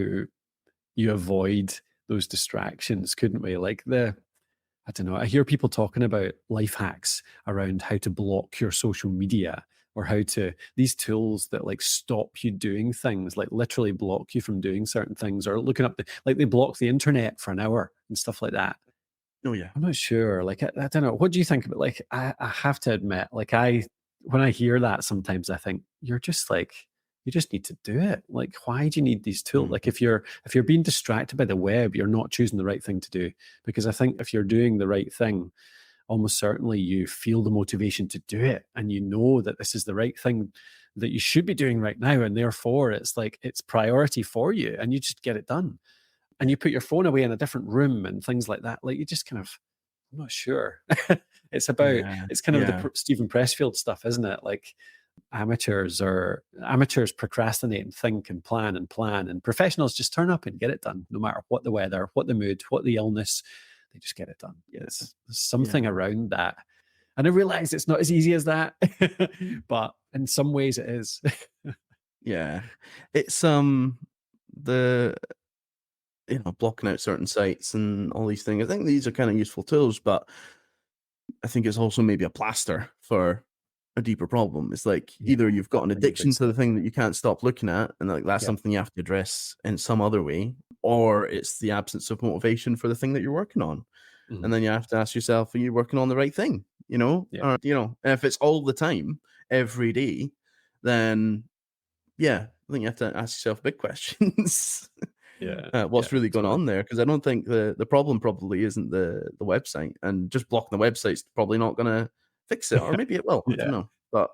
you avoid those distractions, couldn't we? Like I don't know, I hear people talking about life hacks around how to block your social media or how to these tools that like stop you doing things, like literally block you from doing certain things or looking up like they block the internet for an hour and stuff like that. Oh yeah, I'm not sure. Like, I don't know. What do you think about like I have to admit, like when I hear that sometimes I think you're just like you just need to do it. Like, why do you need these tools? mm, Like if you're being distracted by the web, you're not choosing the right thing to do. Because I think if you're doing the right thing, almost certainly you feel the motivation to do it and you know that this is the right thing that you should be doing right now. And therefore it's like it's priority for you and you just get it done. And yeah, you put your phone away in a different room and things like that. Like you just kind of I'm not sure. yeah, It's kind of the yeah, Stephen Pressfield stuff, isn't it? Like amateurs procrastinate and think and plan, and professionals just turn up and get it done, no matter what the weather, what the mood, what the illness. They just get it done. yeah, There's yeah, something around that, and I realize it's not as easy as that, but in some ways it is. yeah. It's the blocking out certain sites and all these things. I think these are kind of useful tools, but I think it's also maybe a plaster for a deeper problem. It's like Yeah, either you've got an I would agree. addiction to the thing that you can't stop looking at, and like that's Yeah. something you have to address in some other way, or it's the absence of motivation for the thing that you're working on. And Mhm. then you have to ask yourself, are you working on the right thing? Yeah. Or and if it's all the time, every day, then yeah, I think you have to ask yourself big questions. Yeah. Yeah. What's really going Totally. on there? Because I don't think the problem probably isn't the website, and just blocking the website's probably not going to fix it, or maybe it will. I don't Yeah. know, but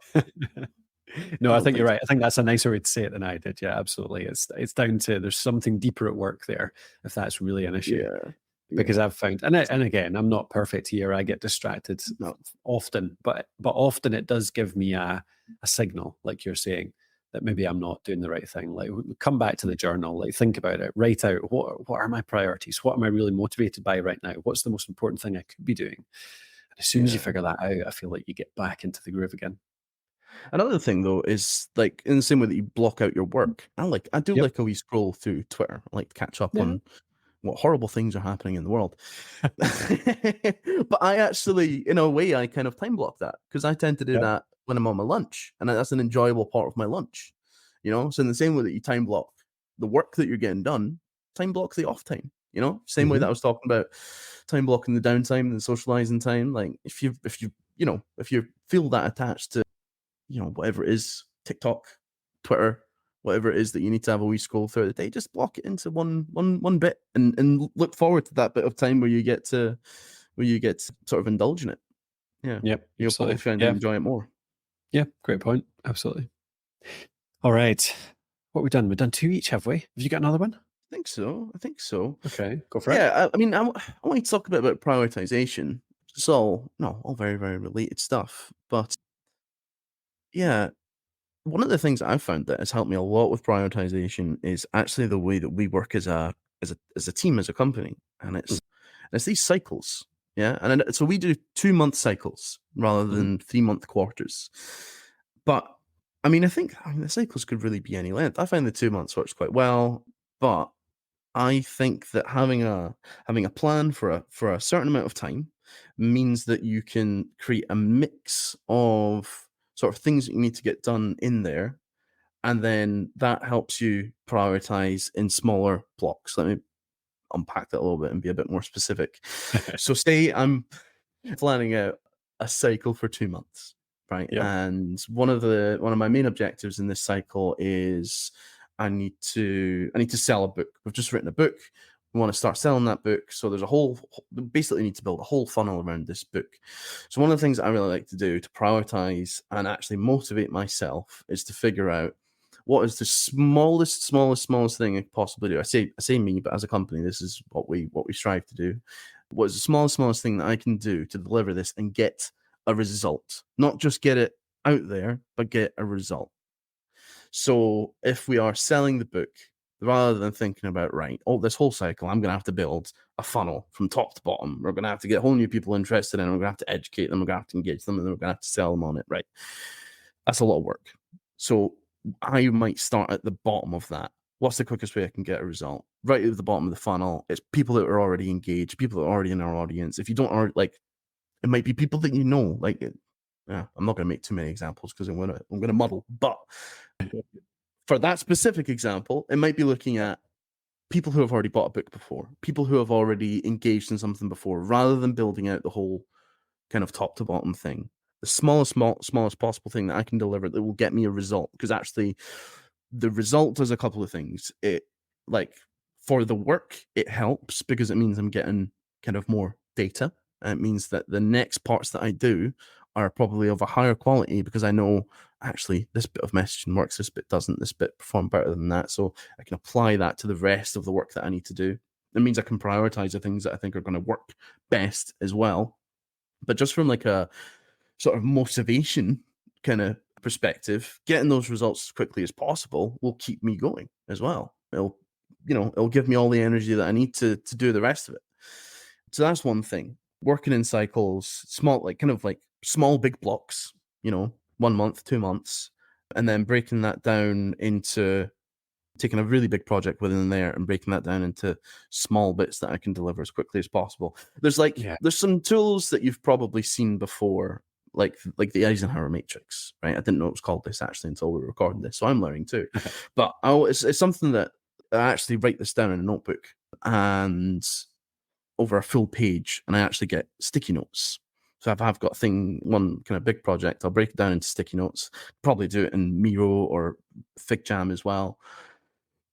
No, I I don't think you're think right. so. I think that's a nicer way to say it than I did. Yeah, absolutely. It's down to there's something deeper at work there if that's really an issue. Yeah, yeah, Because I've found, and again, I'm not perfect here. I get distracted no, often, but often it does give me a signal, like you're saying, that maybe I'm not doing the right thing. Like come back to the journal, like think about it, write out what are my priorities, what am I really motivated by right now, what's the most important thing I could be doing. And as soon as you yeah. figure that out, I feel like you get back into the groove again. Another thing though is like in the same way that you block out your work, I do Yep. like a wee scroll through Twitter, I like to catch up Yeah. on what horrible things are happening in the world. But I actually, in a way, I kind of time block that because I tend to do Yeah. that when I'm on my lunch, and that's an enjoyable part of my lunch. So in the same way that you time block the work that you're getting done, time block the off time. Same way that Hmm. I was talking about time blocking the downtime and the socializing time. Like if you feel that attached to whatever it is, TikTok, Twitter, whatever it is that you need to have a wee scroll through the day, just block it into one bit and look forward to that bit of time where you get to sort of indulge in it. Yeah. Yep. You'll probably Absolutely. find you Yeah. enjoy it more. Yeah. Great point. Absolutely. All right. What we done? We've done two each, have we? Have you got another one? I think so. I think so. Okay, go for it. Yeah, I mean, I want to talk a bit about prioritization. It's all no, all very, very related stuff. But yeah, one of the things that I've found that has helped me a lot with prioritization is actually the way that we work as a team, as a company, and it's these cycles, yeah. So we do 2 month cycles rather Mhm. than 3 month quarters. But I mean, the cycles could really be any length. I find the 2 months works quite well, but I think that having a plan for a certain amount of time means that you can create a mix of sort of things that you need to get done in there, and then that helps you prioritize in smaller blocks. Let me unpack that a little bit and be a bit more specific. So say I'm planning out a cycle for 2 months, right? Yep. And one of my main objectives in this cycle is I need to sell a book. We've just written a book. We want to start selling that book. So there's basically need to build a whole funnel around this book. So one of the things that I really like to do to prioritize and actually motivate myself is to figure out what is the smallest thing I could possibly do. I say me, but as a company, this is what we strive to do. What is the smallest thing that I can do to deliver this and get a result? Not just get it out there, but get a result. So if we are selling the book, rather than thinking about, right, this whole cycle, I'm going to have to build a funnel from top to bottom. We're going to have to get whole new people interested in it. We're going to have to educate them. We're going to have to engage them, and then we're going to have to sell them on it. Right. That's a lot of work. So I might start at the bottom of that. What's the quickest way I can get a result? Right at the bottom of the funnel, it's people that are already engaged, people that are already in our audience. If you don't already, like, it might be people that you know. Yeah, I'm not going to make too many examples because I'm gonna muddle. But for that specific example, it might be looking at people who have already bought a book before, people who have already engaged in something before, rather than building out the whole kind of top to bottom thing. The smallest possible thing that I can deliver that will get me a result. Because actually, the result does a couple of things. It like for the work, it helps because it means I'm getting kind of more data. And it means that the next parts that I do are probably of a higher quality because I know actually this bit of messaging works, this bit doesn't, this bit perform better than that. So I can apply that to the rest of the work that I need to do. It means I can prioritize the things that I think are going to work best as well. But just from like a sort of motivation kind of perspective, getting those results as quickly as possible will keep me going as well. It'll give me all the energy that I need to do the rest of it. So that's one thing. Working in cycles, small, like kind of like small big blocks, 1 month, 2 months, and then breaking that down into taking a really big project within there and breaking that down into small bits that I can deliver as quickly as possible. There's Yeah. some tools that you've probably seen before, like the Eisenhower matrix, right? I didn't know it was called this actually until we were recording this, so I'm learning too. But it's something that I actually write this down in a notebook and over a full page, and I actually get sticky notes. So if I've got one kind of big project, I'll break it down into sticky notes. Probably do it in Miro or FigJam as well.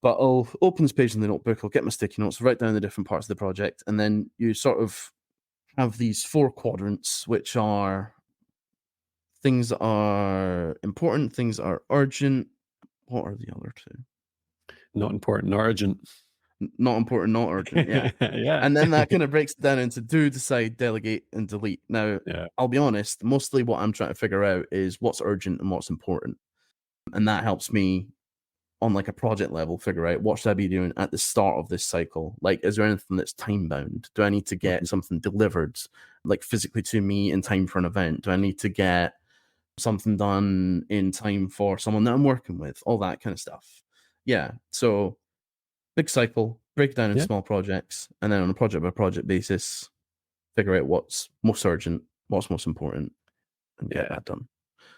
But I'll open this page in the notebook, I'll get my sticky notes, write down the different parts of the project, and then you sort of have these 4 quadrants, which are things that are important, things that are urgent. What are the other 2? Not important, not urgent. Not important, not urgent. Yeah. Yeah. And then that kind of breaks it down into do, decide, delegate, and delete. Now, Yeah. I'll be honest, mostly what I'm trying to figure out is what's urgent and what's important. And that helps me on like a project level figure out what should I be doing at the start of this cycle. Like, is there anything that's time bound? Do I need to get Mhm. something delivered like physically to me in time for an event? Do I need to get something done in time for someone that I'm working with? All that kind of stuff. Yeah. So big cycle, break it down into Yeah. small projects, and then on a project by project basis, figure out what's most urgent, what's most important, and get Yeah. that done.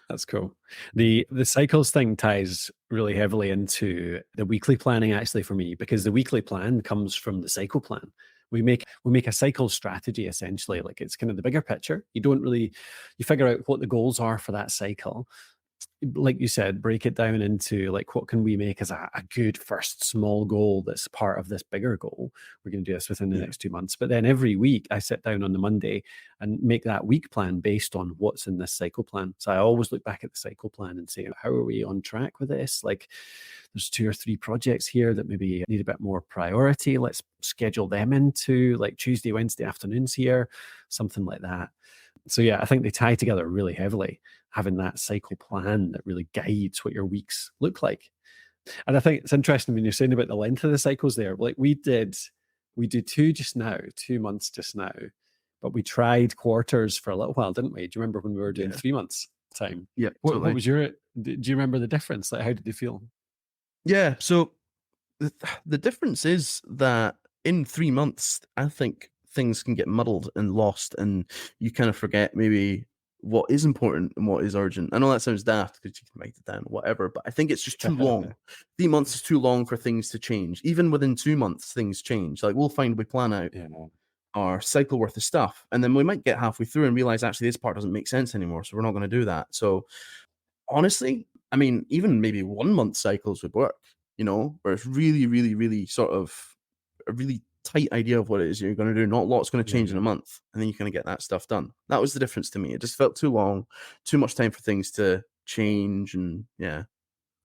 That's cool. The cycles thing ties really heavily into the weekly planning actually for me, because the weekly plan comes from the cycle plan. We make a cycle strategy essentially. Like, it's kind of the bigger picture. You figure out what the goals are for that cycle, like you said, break it down into like what can we make as a good first small goal that's part of this bigger goal. We're going to do this within the Yeah. next 2 months. But then every week I sit down on the Monday and make that week plan based on what's in this cycle plan. So I always look back at the cycle plan and say, how are we on track with this? Like, there's 2 or 3 projects here that maybe need a bit more priority. Let's schedule them into like Tuesday, Wednesday afternoons here, something like that. So yeah, I think they tie together really heavily, having that cycle plan that really guides what your weeks look like. And I think it's interesting when you're saying about the length of the cycles there. Like, we did 2 months just now, but we tried quarters for a little while, didn't we? Do you remember when we were doing Yeah. 3 months time? Yeah, What totally. was your do you remember the difference? Like, how did they feel? Yeah. So the difference is that in 3 months, I think things can get muddled and lost, and you kind of forget maybe what is important and what is urgent. I know that sounds daft because you can write it down, whatever, but I think it's just too long. 3 months is too long for things to change. Even within 2 months, things change. Like, we plan out Yeah. our cycle worth of stuff, and then we might get halfway through and realize actually this part doesn't make sense anymore, so we're not going to do that. So honestly, I mean, even maybe 1 month cycles would work, where it's really, really, really sort of a really tight idea of what it is you're going to do. Not a lot's going to change in Yeah. a month, and then you kind of get that stuff done. That was the difference to me. It just felt too long, too much time for things to change, and yeah.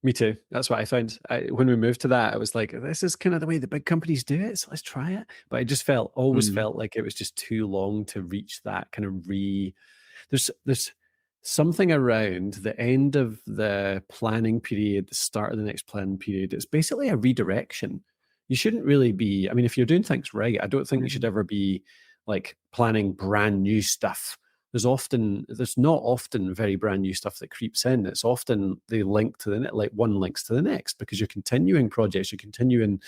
Me too. That's what I found. When we moved to that, I was like, this is kind of the way the big companies do it. So let's try it. But I just always Mm, felt like it was just too long to reach that kind of there's something around the end of the planning period, the start of the next planning period. It's basically a redirection. You shouldn't really be, I mean, if you're doing things right, I don't think you should mm, ever be like planning brand new stuff. There's not often very brand new stuff that creeps in. It's often they link to like one links to the next, because you're continuing projects, you're continuing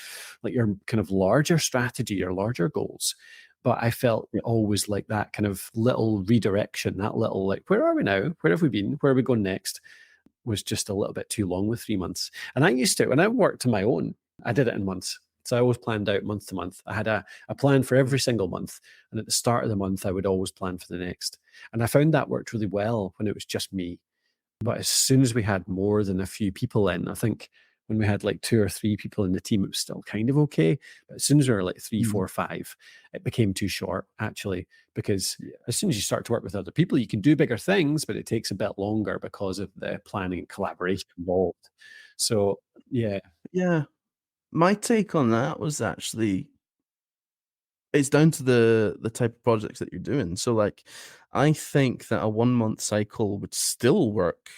like your kind of larger strategy, your larger goals. But I felt yeah. always like that kind of little redirection, that little like, where are we now? Where have we been? Where are we going next? Was just a little bit too long with 3 months. And I used to, when I worked on my own, I did it in months. So I always planned out month to month. I had a plan for every single month. And at the start of the month, I would always plan for the next. And I found that worked really well when it was just me. But as soon as we had more than a few people in, I think when we had like 2 or 3 people in the team, it was still kind of okay. But as soon as we were like three, Mm, four, five, it became too short actually, because yeah. as soon as you start to work with other people, you can do bigger things, but it takes a bit longer because of the planning and collaboration involved. So yeah, Yeah. My take on that was actually it's down to the type of projects that you're doing. So like I think that a 1 month cycle would still work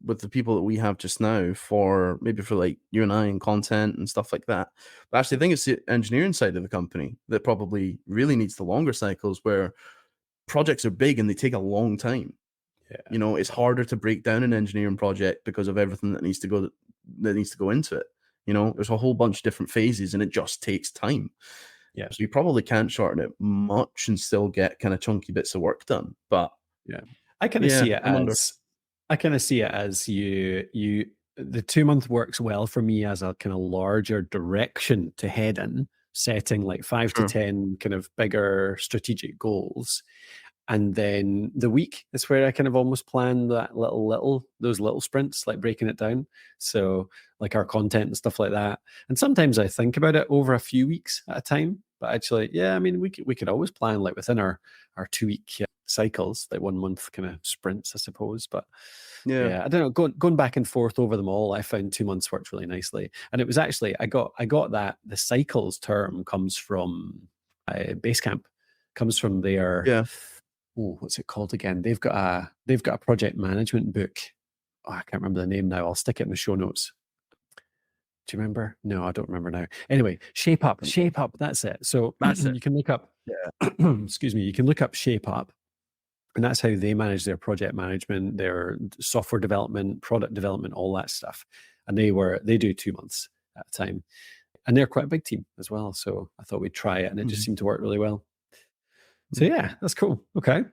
with the people that we have just now for maybe for like you and I and content and stuff like that. But actually I think it's the engineering side of the company that probably really needs the longer cycles where projects are big and they take a long time. yeah, It's harder to break down an engineering project because of everything that needs to go into it. You know, there's a whole bunch of different phases, and it just takes time. Yeah. So you probably can't shorten it much and still get kind of chunky bits of work done. But Yeah. I kind of yeah, see it I wonder. as the 2 month works well for me as a kind of larger direction to head in, setting like 5 to 10 kind of bigger strategic goals. And then the week is where I kind of almost plan that those little sprints, like breaking it down. So like our content and stuff like that. And sometimes I think about it over a few weeks at a time. But actually, yeah, I mean, we could always plan like within our 2 week cycles, like 1 month kind of sprints, I suppose. But Yeah, yeah, I don't know. Going back and forth over them all, I found 2 months worked really nicely. And it was actually I got that the cycles term comes from Basecamp, comes from their yeah. what's it called again? They've got a project management book. Oh, I can't remember the name now. I'll stick it in the show notes. Do you remember? No, I don't remember now. Anyway, Shape Up, Shape Up. That's it. So That's it. you can look up. Yeah. Excuse me. You can look up Shape Up, and that's how they manage their project management, their software development, product development, all that stuff. And they do 2 months at a time, and they're quite a big team as well. So I thought we'd try it, and it just Mhm. seemed to work really well. So yeah, that's cool. Okay.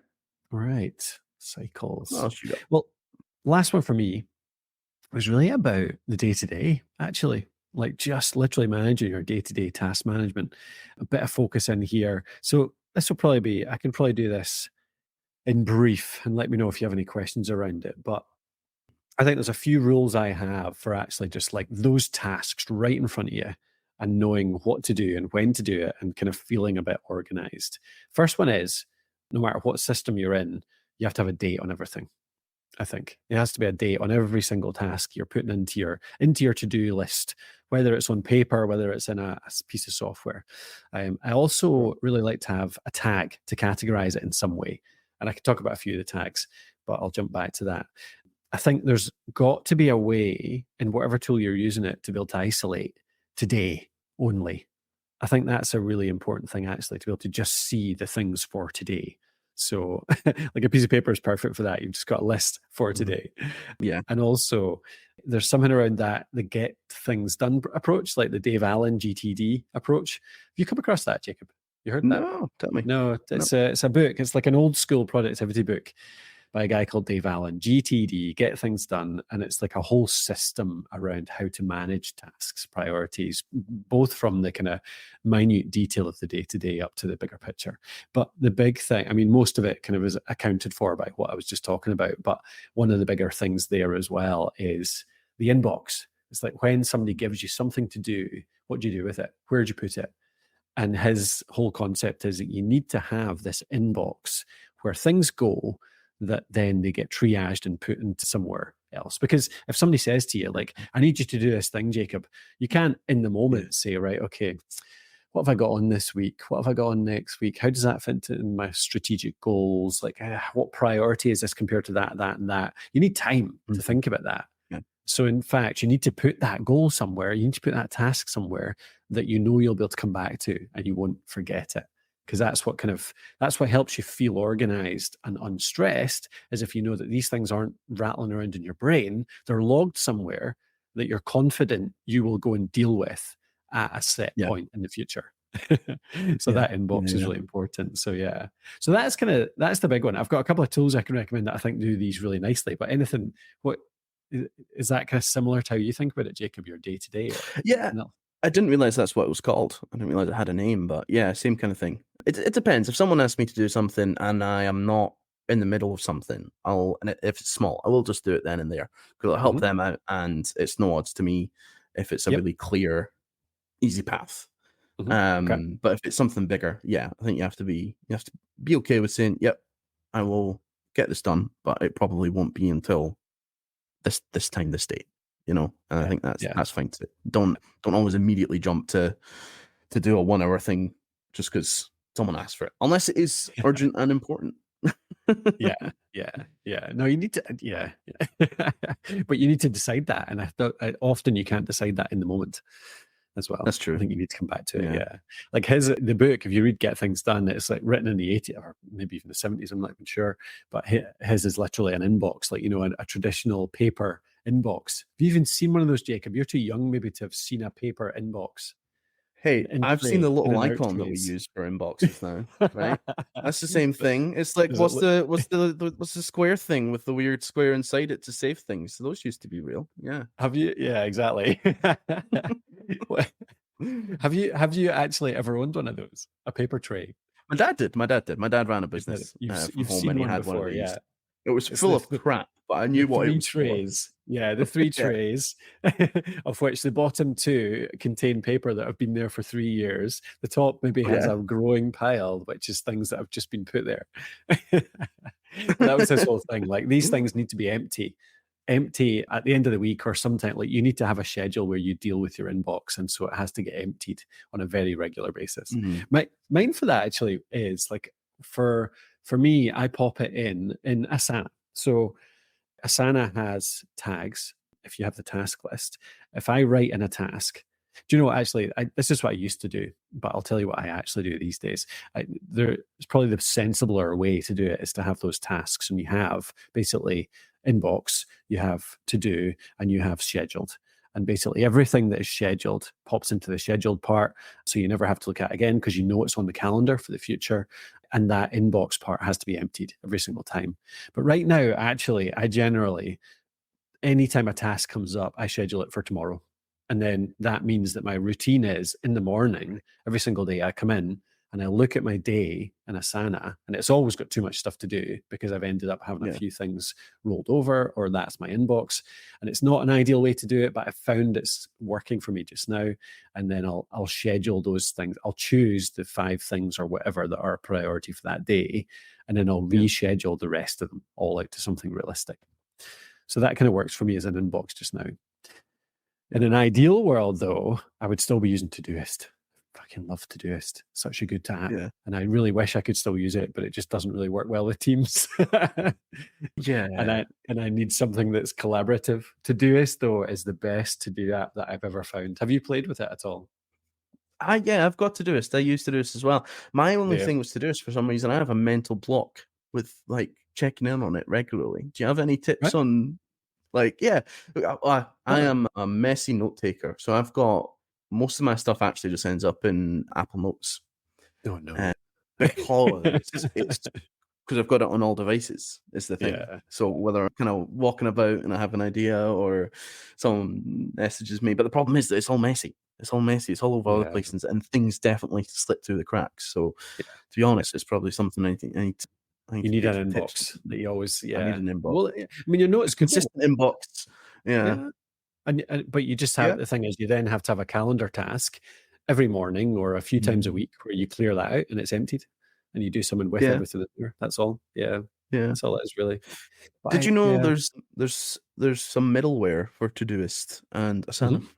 All right. What Cycles. else you got? Well, last one for me was really about the day to day, actually, like just literally managing your day to day task management. A bit of focus in here. So this will probably be, I can probably do this in brief and let me know if you have any questions around it. But I think there's a few rules I have for actually just like those tasks right in front of you and knowing what to do and when to do it and kind of feeling a bit organized. First one is no matter what system you're in, you have to have a date on everything. I think there has to be a date on every single task you're putting into your to-do list, whether it's on paper, whether it's in a piece of software. I Sure. also really like to have a tag to categorize it in some way, and I can talk about a few of the tags, but I'll jump back to that. I think there's got to be a way in whatever tool you're using it to be able to isolate today only. I think that's a really important thing actually, to be able to just see the things for today. So like a piece of paper is perfect for that. You've just got a list for Mhm. today. Yeah. And also there's something around that, the get things done approach, like the Dave Allen GTD approach. Have you come across that, Jacob? You heard that? No, tell me. No, No. it's a book. It's like an old school productivity book by a guy called Dave Allen, GTD, Get Things Done. And it's like a whole system around how to manage tasks, priorities, both from the kind of minute detail of the day to day up to the bigger picture. But the big thing, I mean, most of it kind of is accounted for by what I was just talking about. But one of the bigger things there as well is the inbox. It's like when somebody gives you something to do, what do you do with it? Where do you put it? And his whole concept is that you need to have this inbox where things go that then they get triaged and put into somewhere else. Because if somebody says to you, like, I need you to do this thing, Jacob, you can't in the Yeah. moment say, right, okay, what have I got on this week? What have I got on next week? How does that fit into my strategic goals? Like, what priority is this compared to that, that, and that? You need time to Mhm. think about that. Yeah. So in fact, you need to put that goal somewhere. You need to put that task somewhere that you know you'll be able to come back to and you won't forget it. Because that's what helps you feel organized and unstressed, is if you know that these things aren't rattling around in your brain, they're logged somewhere that you're confident you will go and deal with at a set Yeah. point in the future. So Yeah. that inbox is Yeah. really important. So yeah. So that's the big one. I've got a couple of tools I can recommend that I think do these really nicely. But anything, what is that kind of similar to how you think about it, Jacob, your day to day or Yeah. no? I didn't realize that's what it was called. I didn't realize it had a name, but yeah, same kind of thing. It depends. If someone asks me to do something and I am not in the middle of something, if it's small, I will just do it then and there because it'll help Hmm. them out, and it's no odds to me if it's a Yep. really clear, easy path. Hmm. Okay. But if it's something bigger, yeah, I think you have to be okay with saying, "Yep, I will get this done," but it probably won't be until this time, this date, you know. And I Yeah. think that's Yeah. that's fine too. Don't always immediately jump to do a 1 hour thing just because someone asked for it, unless it is urgent and important. Yeah, yeah, yeah. No, you need to, yeah, yeah. But you need to decide that, and I thought often you can't decide that in the moment as well. That's I true. think you need to come back to it. Yeah. Yeah, like the book. If you read Get Things Done, it's like written in the 80s or maybe even the 70s. I'm not even sure, but his is literally an inbox, like a traditional paper inbox. Have you even seen one of those, Jacob? You're too young maybe to have seen a paper inbox Hey, in I've seen the tray, in little and out icon that we trays. use for inboxes now, right? That's the same But thing. It's like, does it look what's the square thing with the weird square inside it to save things? So those used to be real. Yeah. have you yeah, exactly. What- have you actually ever owned one of those? A paper tray? My dad did. My dad did. My dad ran a You've had it. business from You've home, seen and he one had one of before, these. yeah. It was It's full of crap, but I the knew what it three was for. trays. Yeah, the three Yeah. trays, of which the bottom two contain paper that have been there for 3 years. The top maybe Oh, has yeah. a growing pile, which is things that have just been put there. But that was his whole thing. Like these things need to be empty at the end of the week or sometime. Like you need to have a schedule where you deal with your inbox, and so it has to get emptied on a very regular basis. Mhm. Mine for that actually is like for me, I pop it in Asana. So Asana has tags if you have the task list. If I write in a task, do you know what? Actually, this is what I used to do, but I'll tell you what I actually do these days. It's probably the sensibler way to do it is to have those tasks, and you have basically inbox, you have to do, and you have scheduled. And basically, everything that is scheduled pops into the scheduled part. So you never have to look at it again because you know it's on the calendar for the future. And that inbox part has to be emptied every single time. But right now, actually, I generally anytime a task comes up, I schedule it for tomorrow. And then that means that my routine is in the morning, every single day I come in and I look at my day in Asana, and it's always got too much stuff to do because I've ended up having a Yeah. few things rolled over, or that's my inbox. And it's not an ideal way to do it, but I've found it's working for me just now. And then I'll schedule those things. I'll choose the 5 things or whatever that are a priority for that day. And then I'll Yeah. reschedule the rest of them all out to something realistic. So that kind of works for me as an inbox just now. In an ideal world, though, I would still be using Todoist. I fucking love Todoist. Such a good app. Yeah. And I really wish I could still use it, but it just doesn't really work well with Teams. Yeah. And I need something that's collaborative. Todoist, though, is the best to-do app that I've ever found. Have you played with it at all? I've got Todoist. I use Todoist as well. My only Yeah. thing with Todoist, for some reason, I have a mental block with like checking in on it regularly. Do you have any tips Right? on like, yeah, I What? am a messy note taker. So I've got most of my stuff actually just ends up in Apple Notes. Oh, no. Because it's because I've got it on all devices is the thing. Yeah. So whether I'm kind of walking about and I have an idea or someone messages me, but the problem is that it's all messy. It's all messy. It's all over other Yeah. places, and things definitely slip through the cracks. So Yeah. to be honest, it's probably something I need You to need get an some tips. inbox that you always, I need yeah. an inbox. Well, I mean, you know, A it's good. consistent inbox. Yeah. Yeah. And but you just have Yeah. the thing is you then have to have a calendar task every morning or a few times a Mhm. week where you clear that out and it's emptied and you do something with Yeah. everything in there. That's all. Yeah. Yeah. That's all it is really. But Did you know yeah. there's some middleware for Todoist and Asana? Mhm.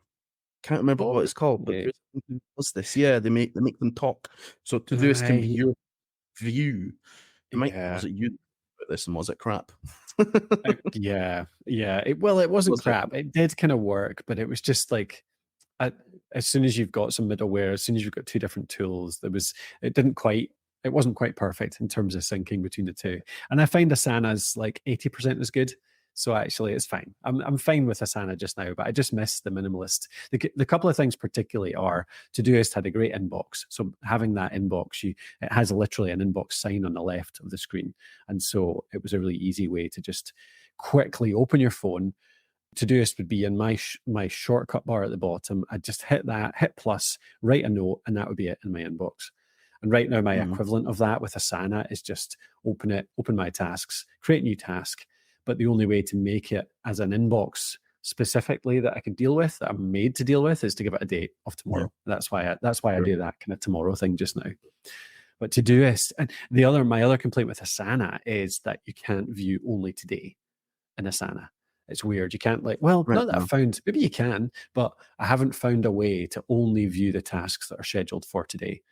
Can't remember Oh, what it's called, but really? there's something that does this. Yeah, they make them talk. So Todoist can be Right. your view. You might Yeah. was it you put this and was it crap? Yeah. Yeah. It wasn't Was it? crap. It did kind of work, but it was just like I, as soon as you've got some middleware, as soon as you've got two different tools, it wasn't quite perfect in terms of syncing between the two. And I find Asana's like 80% as good. So actually it's fine. I'm fine with Asana just now, but I just miss the minimalist. The couple of things particularly are Todoist had a great inbox. So having that inbox, it has literally an inbox sign on the left of the screen. And so it was a really easy way to just quickly open your phone. Todoist would be in my shortcut bar at the bottom. I'd just hit that, hit plus, write a note, and that would be it in my inbox. And right now, my Mhm. equivalent of that with Asana is just open my tasks, create a new task. But the only way to make it as an inbox specifically that I can deal with, that I'm made to deal with, is to give it a date of Yeah, tomorrow. That's why I sure. do that kind of tomorrow thing just now. But Todoist, and my other complaint with Asana is that you can't view only today in Asana. It's weird. You can't Right not that I've now. found, maybe you can, but I haven't found a way to only view the tasks that are scheduled for today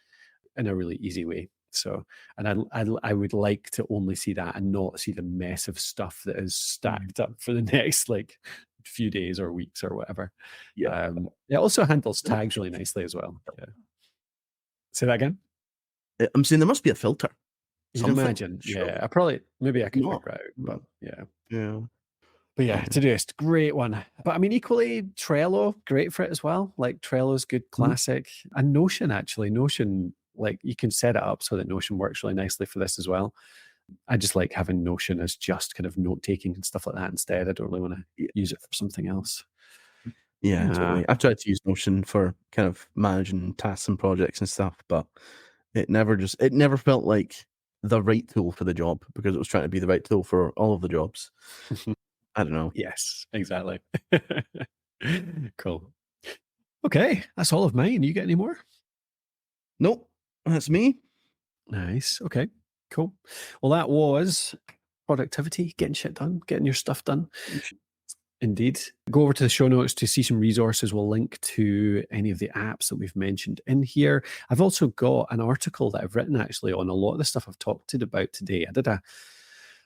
in a really easy way. So, and I would like to only see that and not see the mess of stuff that is Mhm. stacked up for the next like few days or weeks or whatever. Yeah. It also handles tags really nicely as well. Yeah. Say that again. I'm saying there must be a filter. You'd Something, imagine. surely. Yeah. Maybe I could Not. figure it out, but Mm, yeah. yeah. But yeah, Todoist, great one. But I mean, equally, Trello, great for it as well. Like Trello's good, classic. And Notion, actually. Notion, like you can set it up so that Notion works really nicely for this as well. I just like having Notion as just kind of note taking and stuff like that instead. I don't really want to use it for something else. Yeah, totally. I've tried to use Notion for kind of managing tasks and projects and stuff, but it never felt like the right tool for the job because it was trying to be the right tool for all of the jobs. I don't know. Yes, exactly. Cool. Okay, that's all of mine. You get any more? Nope, that's me. Nice. Okay, cool. Well, that was productivity, getting shit done, getting your stuff done. Indeed. Go over to the show notes to see some resources. We'll link to any of the apps that we've mentioned in here. I've also got an article that I've written actually on a lot of the stuff I've talked about today. I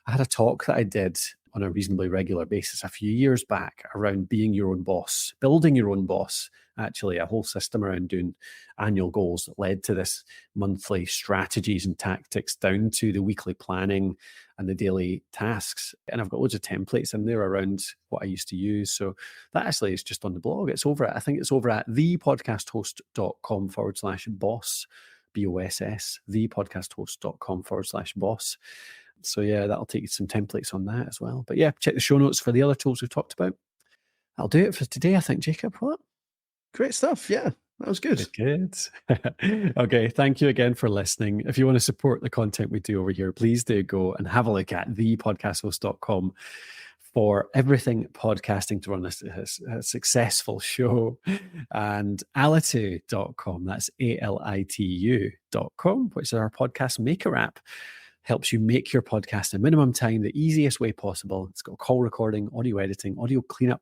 had a talk that I did on a reasonably regular basis a few years back around being your own boss, building your own boss, actually a whole system around doing annual goals that led to this monthly strategies and tactics down to the weekly planning and the daily tasks. And I've got loads of templates in there around what I used to use. So that actually is just on the blog. I think it's over at thepodcasthost.com/boss, BOSS, thepodcasthost.com/boss. So yeah, that'll take you some templates on that as well. But yeah, check the show notes for the other tools we've talked about. That'll do it for today, I think, Jacob. What? Great stuff. Yeah, that was good. Good. Okay, thank you again for listening. If you want to support the content we do over here, please do go and have a look at thepodcasthost.com for everything podcasting to run a successful show, and alitu.com, that's alitu.com, which is our podcast maker app. Helps you make your podcast in minimum time, the easiest way possible. It's got call recording, audio editing, audio cleanup,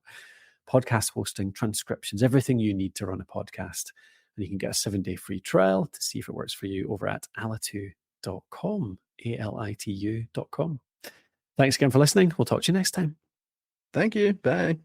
podcast hosting, transcriptions, everything you need to run a podcast. And you can get a 7-day free trial to see if it works for you over at alitu.com, alitu.com. Thanks again for listening. We'll talk to you next time. Thank you. Bye.